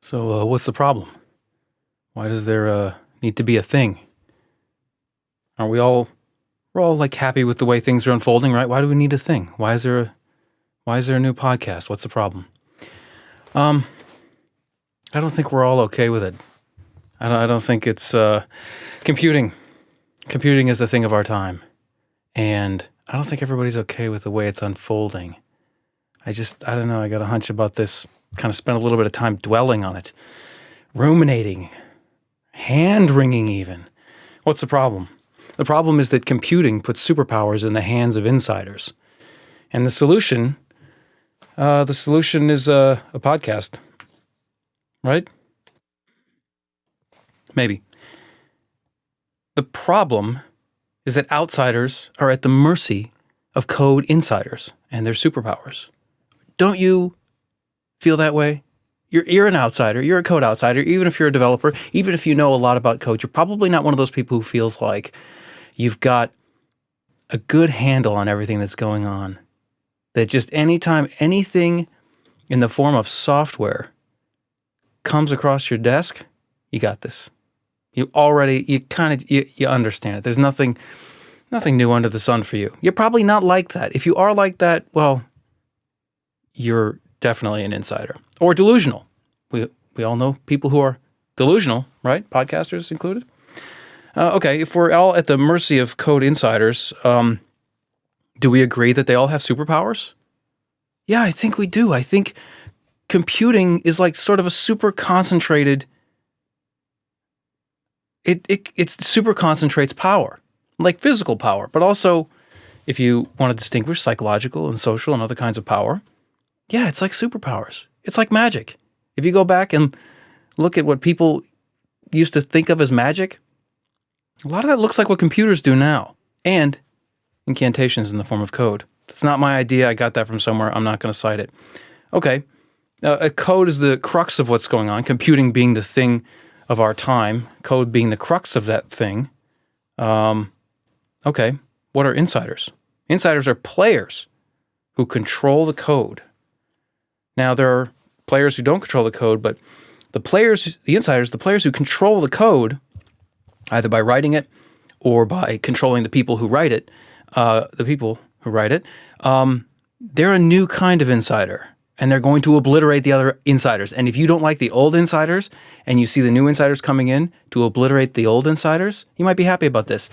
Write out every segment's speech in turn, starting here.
So what's the problem? Why does there need to be a thing? Aren't we all we're all like happy with the way things are unfolding, right? Why do we need a thing? Why is there a new podcast? What's the problem? I don't think we're all okay with it. I don't think it's computing. Computing is the thing of our time, and I don't think everybody's okay with the way it's unfolding. I don't know. I got a hunch about this. Kind of spent a little bit of time dwelling on it, ruminating, hand-wringing even. What's the problem? The problem is that computing puts superpowers in the hands of insiders. And the solution is a podcast, right? Maybe. The problem is that outsiders are at the mercy of code insiders and their superpowers. Don't you feel that way? You're an outsider. You're a code outsider. Even if you're a developer, even if you know a lot about code, you're probably not one of those people who feels like you've got a good handle on everything that's going on. That just anytime anything in the form of software comes across your desk, you got this. You understand it. There's nothing new under the sun for you. You're probably not like that. If you are like that, well, you're definitely an insider or delusional. We all know people who are delusional, right? Podcasters included. Okay, if we're all at the mercy of code insiders, do we agree that they all have superpowers? Yeah, I think we do. I think computing is like sort of a super concentrated. It super concentrates power, like physical power, but also if you want to distinguish psychological and social and other kinds of power, yeah, it's like superpowers. It's like magic. If you go back and look at what people used to think of as magic, a lot of that looks like what computers do now, and incantations in the form of code. That's not my idea. I got that from somewhere. I'm not going to cite it. Okay, a code is the crux of what's going on, computing being the thing of our time, code being the crux of that thing. Okay, what are insiders? Insiders are players who control the code. Now, there are players who don't control the code, but the insiders, the players who control the code, either by writing it or by controlling the people who write it, they're a new kind of insider, and they're going to obliterate the other insiders. And if you don't like the old insiders and you see the new insiders coming in to obliterate the old insiders, you might be happy about this.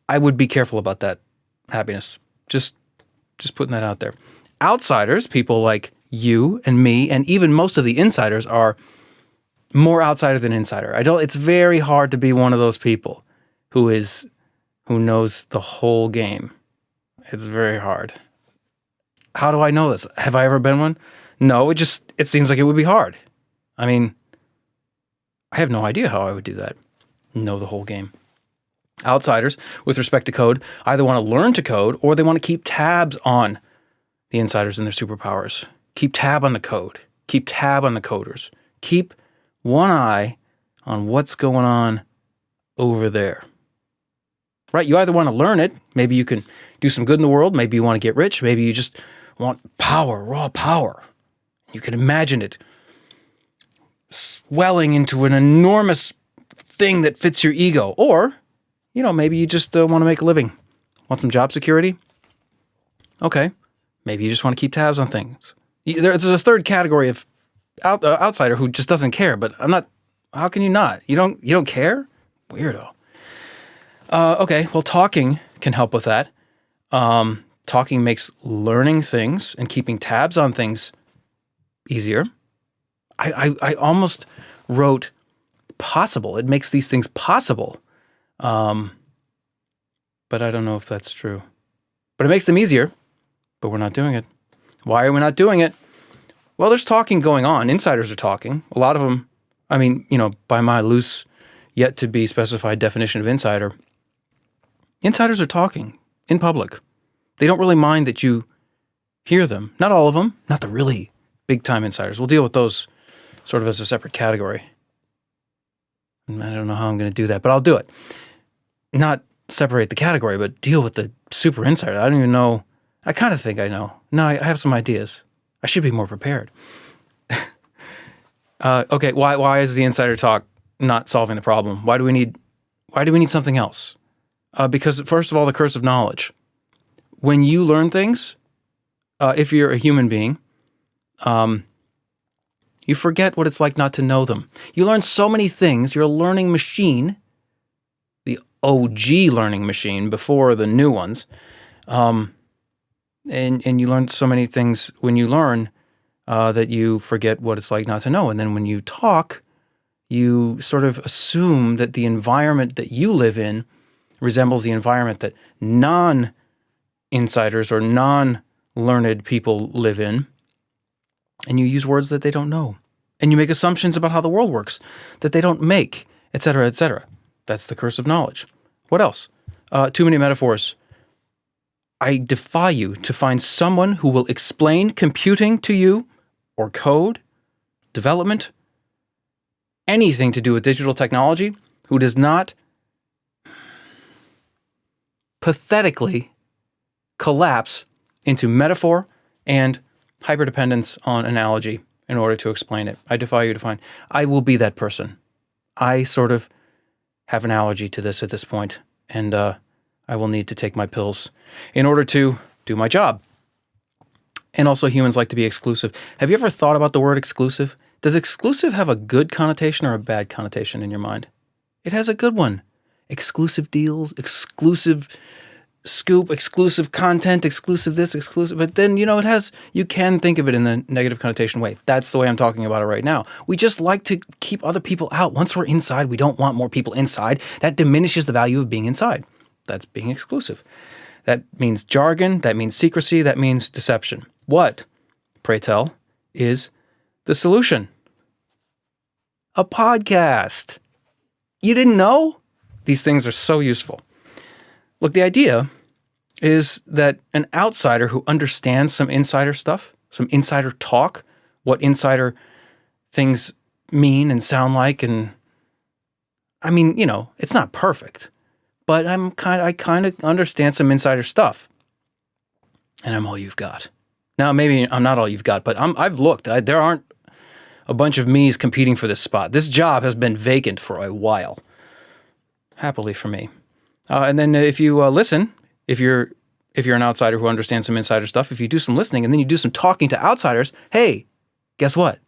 I would be careful about that happiness. Just putting that out there. Outsiders, people like you and me, and even most of the insiders are more outsider than insider. It's very hard to be one of those people who knows the whole game. It's very hard. How do I know this? Have I ever been one? No, it seems like it would be hard. I mean, I have no idea how I would do that. Know the whole game. Outsiders, with respect to code, either want to learn to code or they want to keep tabs on the insiders and their superpowers. Keep tab on the code. Keep tab on the coders. Keep one eye on what's going on over there. Right? You either want to learn it. Maybe you can do some good in the world. Maybe you want to get rich. Maybe you just want power, raw power. You can imagine it swelling into an enormous thing that fits your ego. Or, maybe you just want to make a living. Want some job security? Okay. Maybe you just want to keep tabs on things. There's a third category of outsider who just doesn't care, but I'm not. How can you not? You don't care? Weirdo. Okay, well, talking can help with that. Talking makes learning things and keeping tabs on things easier. I almost wrote possible. It makes these things possible. But I don't know if that's true. But it makes them easier, but we're not doing it. Why are we not doing it? Well, there's talking going on. Insiders are talking. A lot of them, by my loose, yet to be specified definition of insider, insiders are talking in public. They don't really mind that you hear them. Not all of them. Not the really big-time insiders. We'll deal with those sort of as a separate category. I don't know how I'm going to do that, but I'll do it. Not separate the category, but deal with the super insider. I don't even know. I kind of think I know. No, I have some ideas. I should be more prepared. Okay, why is the insider talk not solving the problem? Why do we need something else? Because first of all, the curse of knowledge. When you learn things, if you're a human being, you forget what it's like not to know them. You learn so many things. You're a learning machine, the OG learning machine before the new ones. And you learn so many things when you learn that you forget what it's like not to know. And then when you talk, you sort of assume that the environment that you live in resembles the environment that non-insiders or non-learned people live in. And you use words that they don't know. And you make assumptions about how the world works that they don't make, et cetera, et cetera. That's the curse of knowledge. What else? Too many metaphors. I defy you to find someone who will explain computing to you or code, development, anything to do with digital technology, who does not pathetically collapse into metaphor and hyperdependence on analogy in order to explain it. I defy you to find. I will be that person. I sort of have an allergy to this at this point, and I will need to take my pills in order to do my job. And also, humans like to be exclusive. Have you ever thought about the word exclusive? Does exclusive have a good connotation or a bad connotation in your mind? It has a good one. Exclusive deals, exclusive scoop, exclusive content, exclusive this, exclusive. But then, it has, you can think of it in the negative connotation way. That's the way I'm talking about it right now. We just like to keep other people out. Once we're inside, we don't want more people inside. That diminishes the value of being inside. That's being exclusive. That means jargon. That means secrecy. That means deception. What, pray tell, is the solution? A podcast. You didn't know? These things are so useful. Look, the idea is that an outsider who understands some insider stuff, some insider talk, what insider things mean and sound like, and I mean, it's not perfect, but I kind of understand some insider stuff, and I'm all you've got. Now, maybe I'm not all you've got, but I've looked. There aren't a bunch of me's competing for this spot. This job has been vacant for a while, happily for me. And then if you listen, if you're an outsider who understands some insider stuff, if you do some listening and then you do some talking to outsiders, hey, guess what?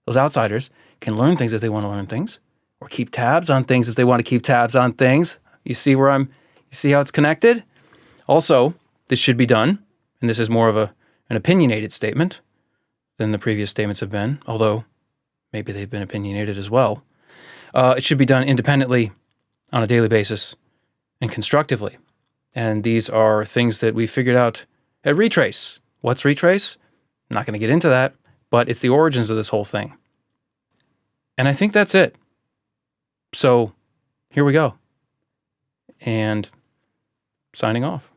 Those outsiders can learn things if they want to learn things, or keep tabs on things if they want to keep tabs on things. You see you see how it's connected? Also, this should be done, and this is more of an opinionated statement than the previous statements have been, although maybe they've been opinionated as well. It should be done independently on a daily basis and constructively. And these are things that we figured out at Retrace. What's Retrace? I'm not going to get into that, but it's the origins of this whole thing. And I think that's it. So here we go. And signing off.